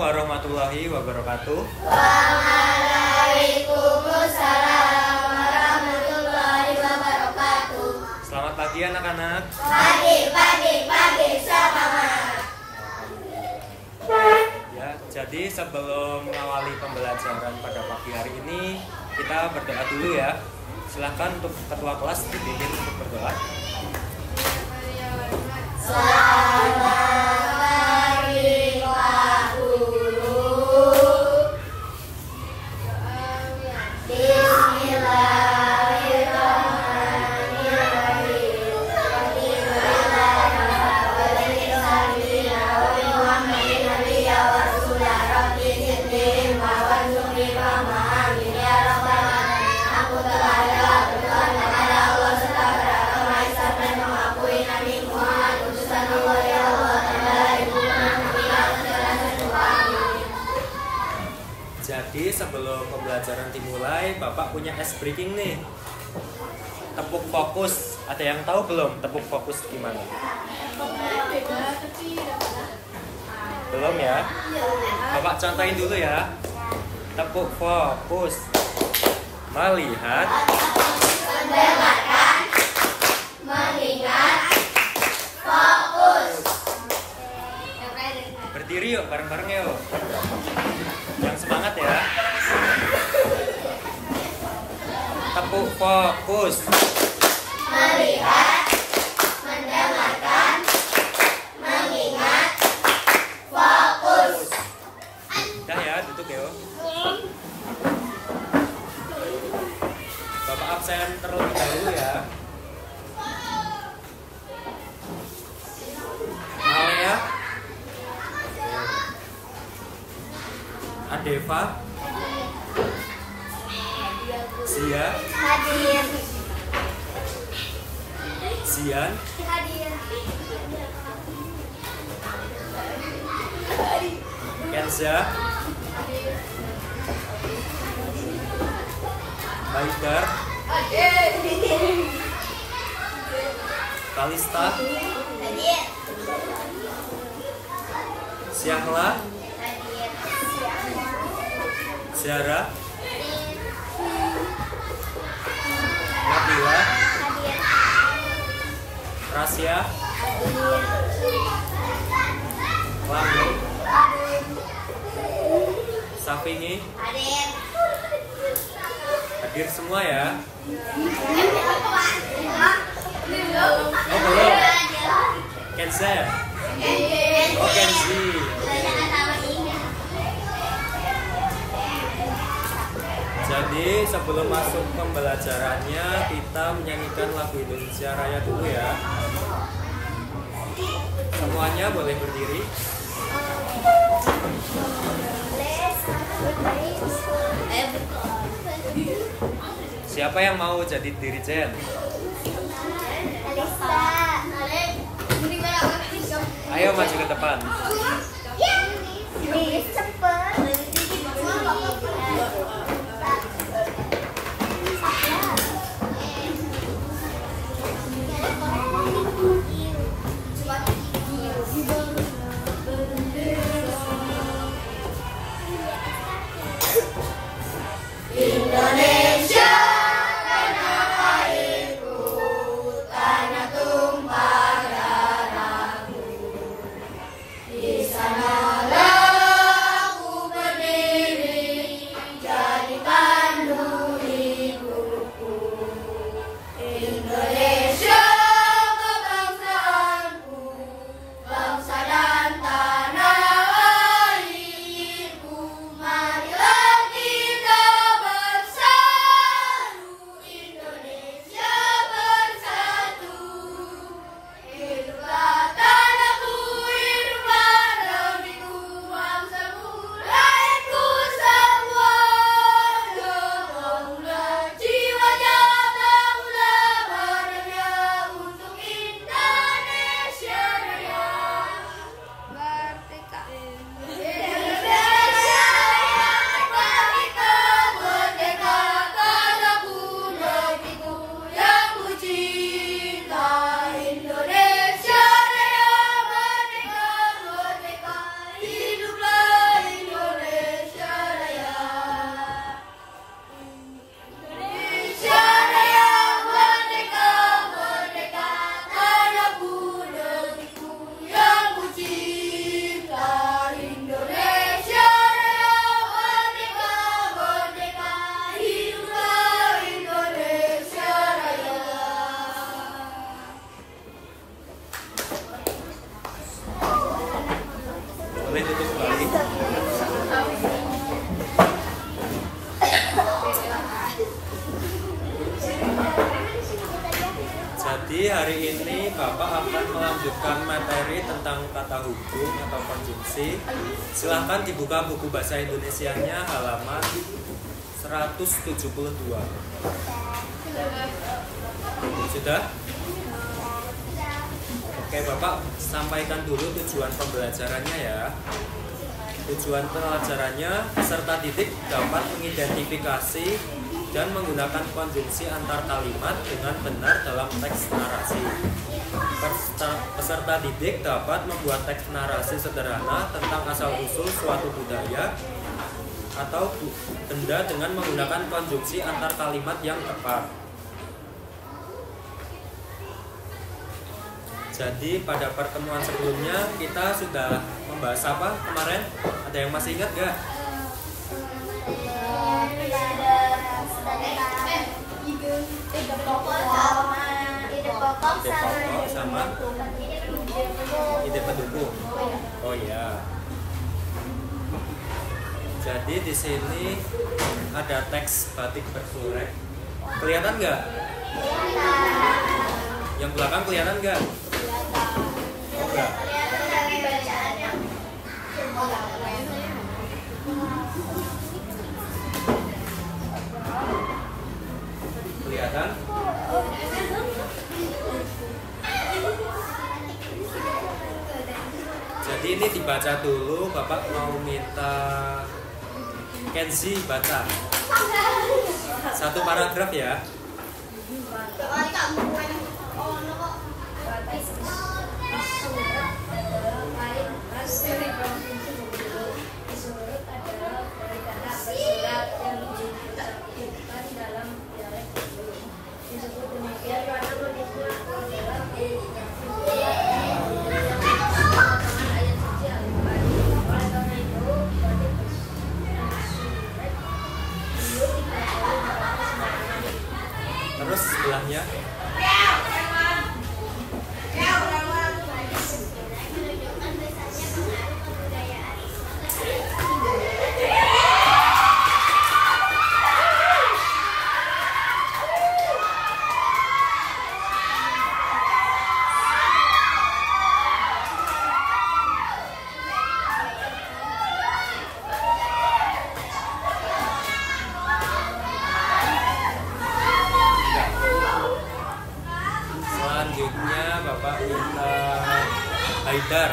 warahmatullahi wabarakatuh. Waalaikumsalam warahmatullahi wabarakatuh. Selamat pagi anak-anak. Pagi, semangat. Ya, jadi sebelum mengawali pembelajaran pada pagi hari ini, kita berdoa dulu ya. Silahkan untuk ketua kelas dipimpin untuk berdoa. Selamat pagi Pak Guru. Jadi sebelum pembelajaran dimulai, Bapak punya ice breaking nih. Tepuk fokus. Ada yang tahu belum tepuk fokus gimana? Belum ya? Bapak contohin dulu ya. Tepuk fokus. Melihat, Mendengarkan, mengingat, fokus. berdiri yuk bareng-bareng yuk. Yang semangat ya. Tepuk fokus. Melihat, mendengarkan, mengingat, fokus. Udah ya, duduk ya. Bapak absen terlebih dahulu ya. Mau ya? Adeva, Zia, Hadir. Zian, Hadir. Kenza, Baikar, Kalista, Hadir. Syahla, Zara, Nabila, Rasya, Lambe, Safingi, Hadir. hadir semua ya. Belum. Oh belum. Kenza, oh Kenzi. Jadi sebelum masuk pembelajarannya, kita menyanyikan lagu Indonesia Raya dulu ya. Semuanya boleh berdiri. Siapa yang mau jadi dirijen? Ayo maju ke depan. Indonesia, tanah airku, tanah tumpah darahku. Di sanalah aku Jadi hari ini Bapak akan melanjutkan materi tentang kata hubung atau konjungsi. Silahkan dibuka buku bahasa Indonesianya halaman 172. Sudah? Oke, Bapak sampaikan dulu tujuan pembelajarannya ya. Tujuan pelajarannya, peserta didik dapat mengidentifikasi dan menggunakan konjungsi antar kalimat dengan benar dalam teks narasi. Peserta didik dapat membuat teks narasi sederhana tentang asal-usul suatu budaya atau benda dengan menggunakan konjungsi antar kalimat yang tepat. Jadi pada pertemuan sebelumnya kita sudah membahas apa kemarin? Ada yang masih ingat gak? Ide pokok sama ide pendukung. Oh iya. Jadi di sini ada teks batik bergoreng. Kelihatan nggak? Yang belakang kelihatan nggak? Oh, enggak. Kelihatan? Jadi ini dibaca dulu, Bapak mau minta Kenzi baca satu paragraf ya. Terus sebelahnya selanjutnya Bapak minta Haidar.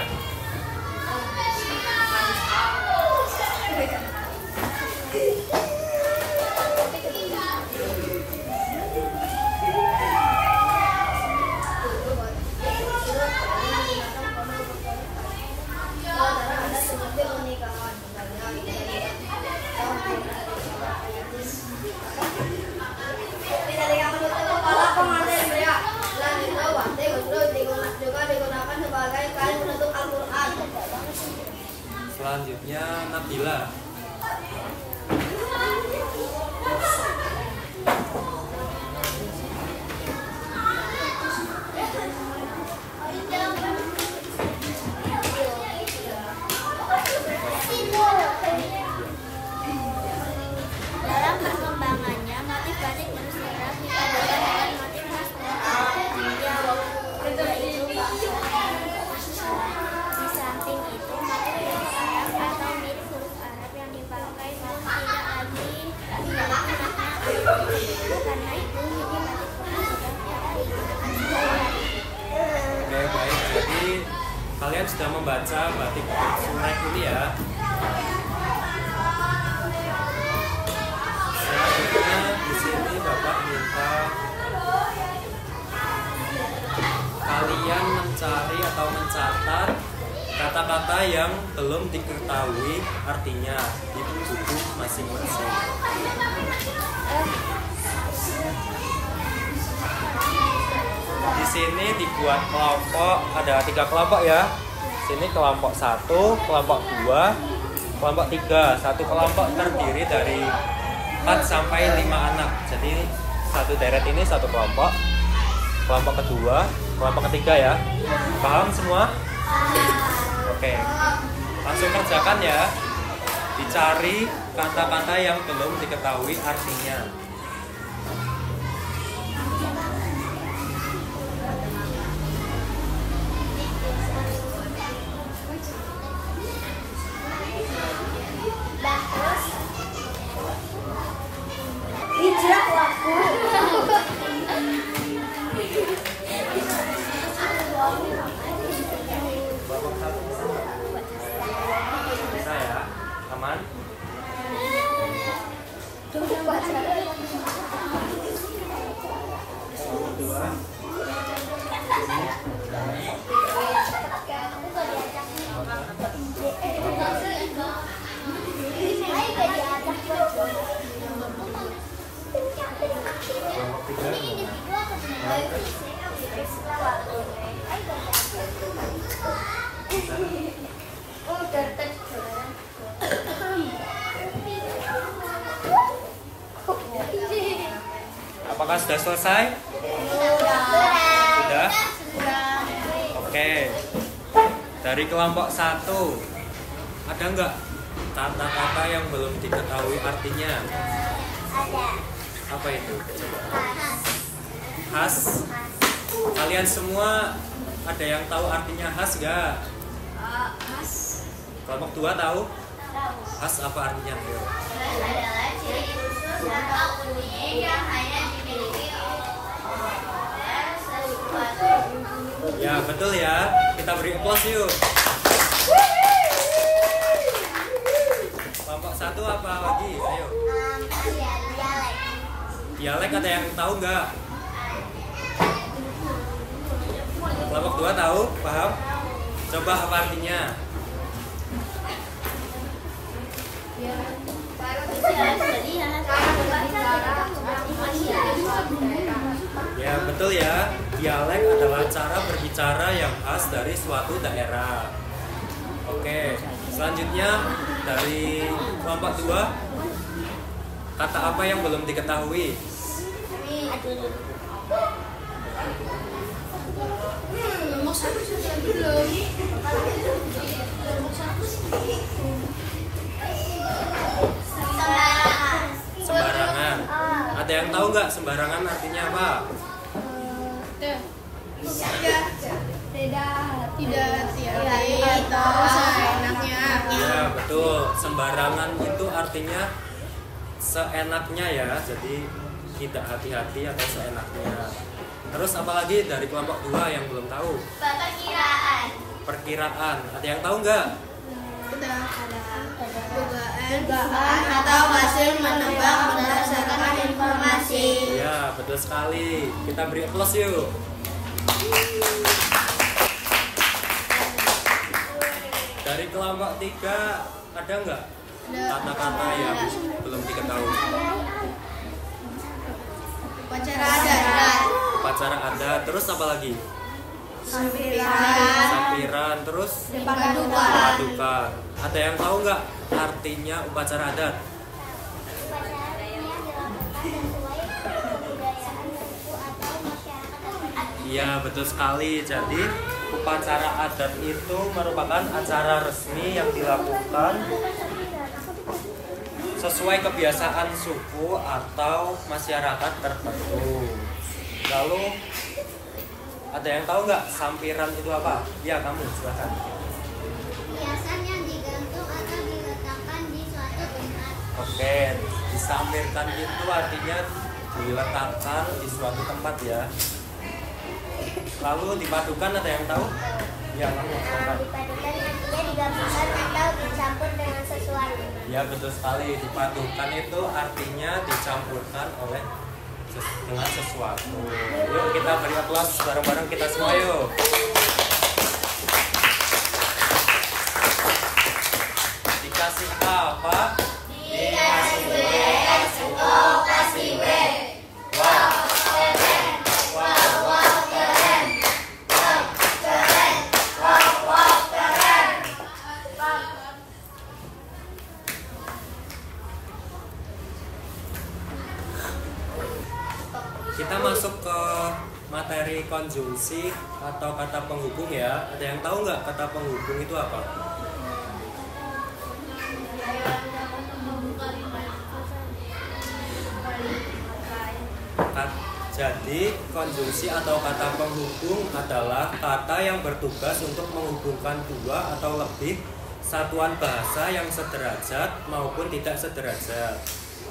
Selanjutnya Nabila. Dalam perkembangannya, motif batik terus kerap dipadukan dengan motif khas India, yaitu bangsa. Di samping itu, motif huruf Arab atau mirip huruf Arab yang dipakai pun tidak lagi memiliki makna karena itu hiji batik pun sudah tidak digunakan sehari-hari. Oke, baik. Jadi kalian sudah membaca batik Surek ini ya. Selanjutnya di sini Bapak minta kalian mencari atau mencatat kata-kata yang belum diketahui artinya di buku masing-masing. Di sini dibuat kelompok, ada 3 kelompok ya. Sini kelompok 1, kelompok 2, kelompok 3. Satu kelompok terdiri dari 4 sampai 5 anak. Jadi satu deret ini satu kelompok. Kelompok kedua, kelompok ketiga ya. Paham semua? Oke. Langsung kerjakan ya. Dicari kata-kata yang belum diketahui artinya. Terus hijrah waktu. Kelompok 1 bisa nggak? Bisa ya? Aman? Kelompok 2 Apakah sudah selesai? Sudah? Oke. Dari kelompok 1 ada nggak kata-kata yang belum diketahui artinya? Ada. Apa itu? Coba. Khas. Kalian semua ada yang tahu artinya khas nggak? Khas. Kelompok 2 tahu? Khas apa artinya? Ayo. Adalah ciri khusus atau unik yang hanya dimiliki oleh sesuatu. Ya betul ya. Kita beri aplaus yuk. Kelompok 1 apa lagi? Ayo. Dialek. Dialek ada yang tahu nggak? Kelompok 2 tahu? Paham? Coba apa artinya? Ya betul ya. Dialek adalah cara berbicara yang khas dari suatu daerah. Oke, selanjutnya dari kelompok 2, kata apa yang belum diketahui? Sembarangan. Ada yang tahu nggak sembarangan artinya apa? Tidak atau seenaknya. Ya betul. Sembarangan itu artinya seenaknya ya. Jadi tidak hati-hati atau seenaknya. Terus apalagi dari kelompok 2 yang belum tahu? Perkiraan. Perkiraan. Ada yang tahu nggak? Dugaan atau hasil menebak berdasarkan informasi. Ya betul sekali. Kita beri aplaus yuk. Dari kelompok 3 ada nggak kata-kata yang belum diketahui? Upacara adat. Upacara adat. Terus apa lagi? Sampiran. Sampiran. Terus Paduka. paduka. Ada yang tahu nggak artinya upacara adat? Iya betul sekali. Jadi upacara adat itu merupakan acara resmi yang dilakukan sesuai kebiasaan suku atau masyarakat tertentu. Lalu ada yang tahu nggak sampiran itu apa? Ya kamu silakan. Hiasan yang digantung atau diletakkan di suatu tempat. Oke, disampirkan itu artinya diletakkan di suatu tempat ya. Lalu dipadukan ada yang tahu? Ya kamu silakan. Dipadukan artinya digabungkan atau dicampur dengan sesuatu. Ya betul sekali. Dipadukan itu artinya dicampurkan oleh dengan sesuatu. Yuk kita beri aplaus bareng-bareng kita semua yuk. Dikasih apa? Dikasih W, SO, kasih W. Wow. Keren. Wow, keren. Keren. Wow, keren. Kita masuk ke materi konjungsi atau kata penghubung ya. Ada yang tahu nggak kata penghubung itu apa? Jadi konjungsi atau kata penghubung adalah kata yang bertugas untuk menghubungkan dua atau lebih satuan bahasa yang sederajat maupun tidak sederajat.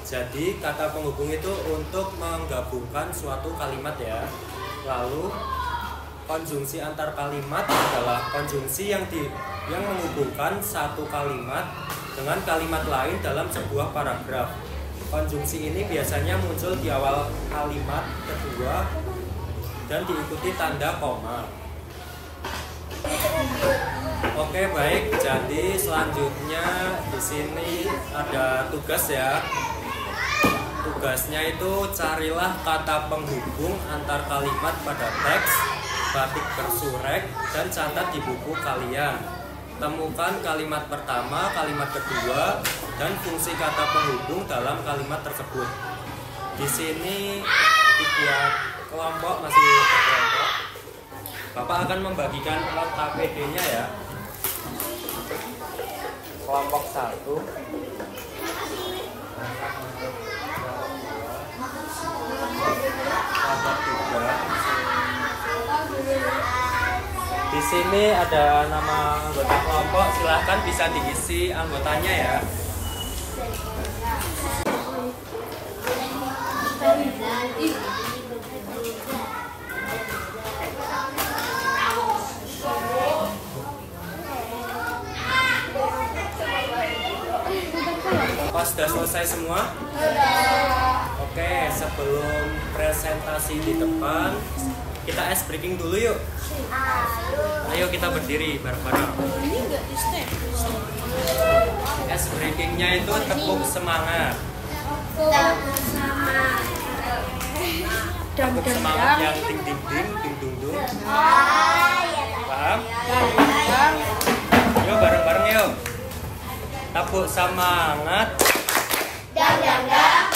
Jadi kata penghubung itu untuk menggabungkan suatu kalimat ya. Lalu konjungsi antar kalimat adalah konjungsi yang menghubungkan satu kalimat dengan kalimat lain dalam sebuah paragraf. Konjungsi ini biasanya muncul di awal kalimat kedua dan diikuti tanda koma. Oke, baik. Jadi selanjutnya di sini ada tugas ya. Tugasnya itu carilah kata penghubung antar kalimat pada teks, batik bersurek, dan catat di buku kalian. Temukan kalimat pertama, kalimat kedua, dan fungsi kata penghubung dalam kalimat tersebut. Di sini dibuat kelompok, masih berkelompok. Bapak akan membagikan LKPD-nya ya. Kelompok 1. Kelompok 3. Di sini ada nama anggota kelompok, silahkan bisa diisi anggotanya ya. Apa sudah selesai semua? Oke, sebelum presentasi di depan, kita ice breaking dulu yuk. Ayo kita berdiri bareng-bareng. Ice breakingnya itu tepuk semangat. Tepuk semangat yang ding ding ding ding dung dung. Paham? Yuk bareng-bareng yuk. Tepuk semangat. Dang dang dang,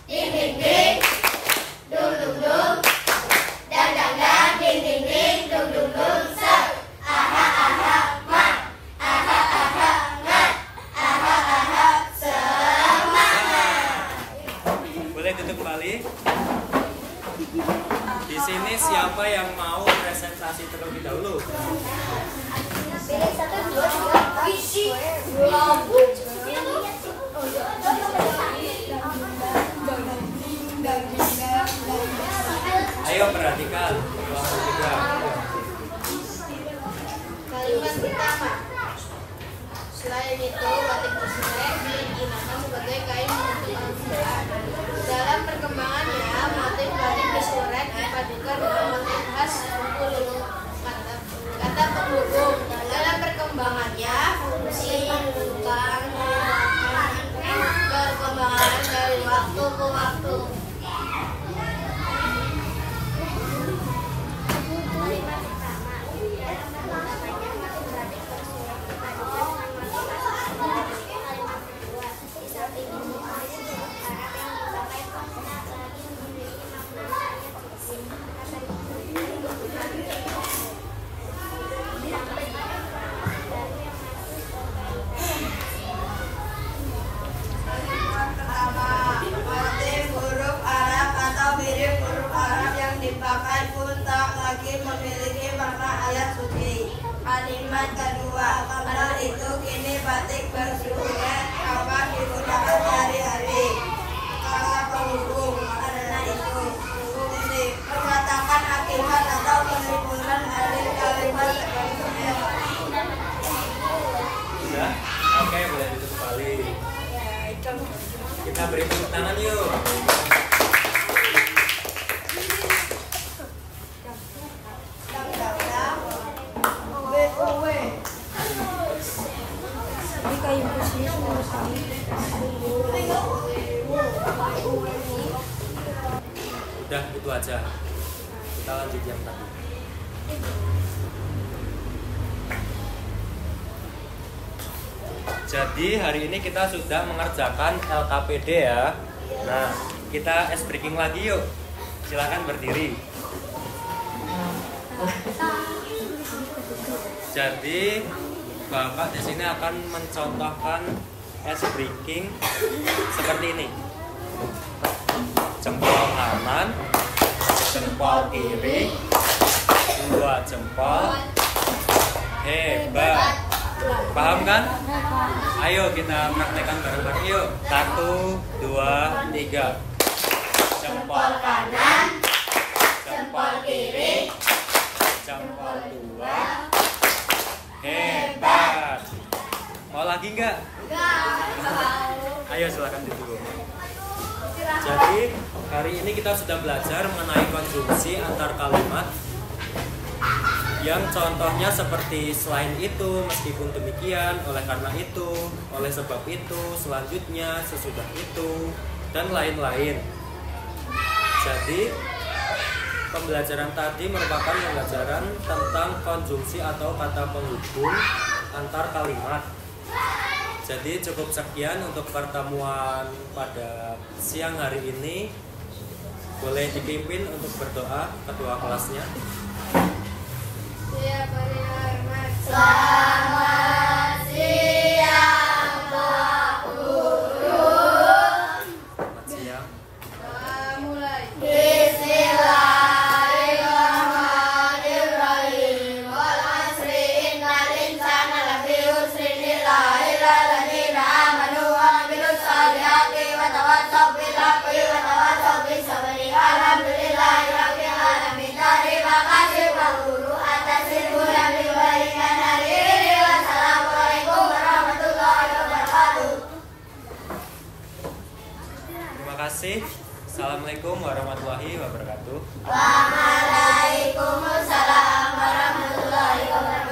ding ding ding, dung dung dung. Dang dang dang, ding ding ding, dung dung dung. Set, aha aha mat, aha aha ngat, aha aha semangat. Boleh tutup kembali. Di sini siapa yang mau presentasi terlebih dahulu? Pilih 1, 2, 3, 4, 5. Ayo perhatikan kelompok 3. Kalimat pertama. Selain itu, batik bersurek digunakan sebagai kain penutup Al-Quran. Dalam perkembangannya, motif batik bersurek dipadukan dengan motif khas Bengkulu. Kata penghubung. Dalam perkembangannya, fungsi perkembangan dari waktu ke waktu. Kalimat kedua, karena itu kini batik bersurek dapat digunakan sehari-hari. Kata penghubung, karena itu fungsi menyatakan akibat atau kesimpulan dari kalimat tersebut. Sudah? Oke, boleh ditutup kembali. Kita beri tepuk tangan yuk. Udah, itu aja. Kita lanjut yang tadi. Jadi hari ini kita sudah mengerjakan LKPD ya. Nah, kita ice breaking lagi yuk. Silakan berdiri. Jadi Bapak di sini akan mencontohkan ice breaking seperti ini. Jempol kanan, jempol kiri, 2 jempol, hebat. Paham kan? Ayo kita praktekkan bareng-bareng yuk. 1, 2, 3. Jempol kanan, jempol kiri, jempol 2. Hebat. Mau lagi nggak? Ayo silakan duduk. Jadi hari ini kita sudah belajar mengenai konjungsi antar kalimat, yang contohnya seperti selain itu, meskipun demikian, oleh karena itu, oleh sebab itu, selanjutnya, sesudah itu, dan lain-lain. Jadi pembelajaran tadi merupakan pembelajaran tentang konjungsi atau kata penghubung antar kalimat. Jadi cukup sekian untuk pertemuan pada siang hari ini. Boleh dipimpin untuk berdoa ketua kelasnya. Selamat siang Pak Guru. Selamat siang. Mulai. Bismillahirrahmanirrahim. Wal asri innal insana lafi khusrin illa alladzina amanu wa amilus solihati wa tawassaw bil haqqi wa tawassaw bis sabri. Alhamdulillahirabbil alamin. Terima kasih Pak Guru atas ilmu yang diberikan hari ini. Wassalamualaikum warahmatullahi wabarakatuh. Terima kasih. Assalamualaikum warahmatullahi wabarakatuh. Waalaikumsalam warahmatullahi wabarakatuh.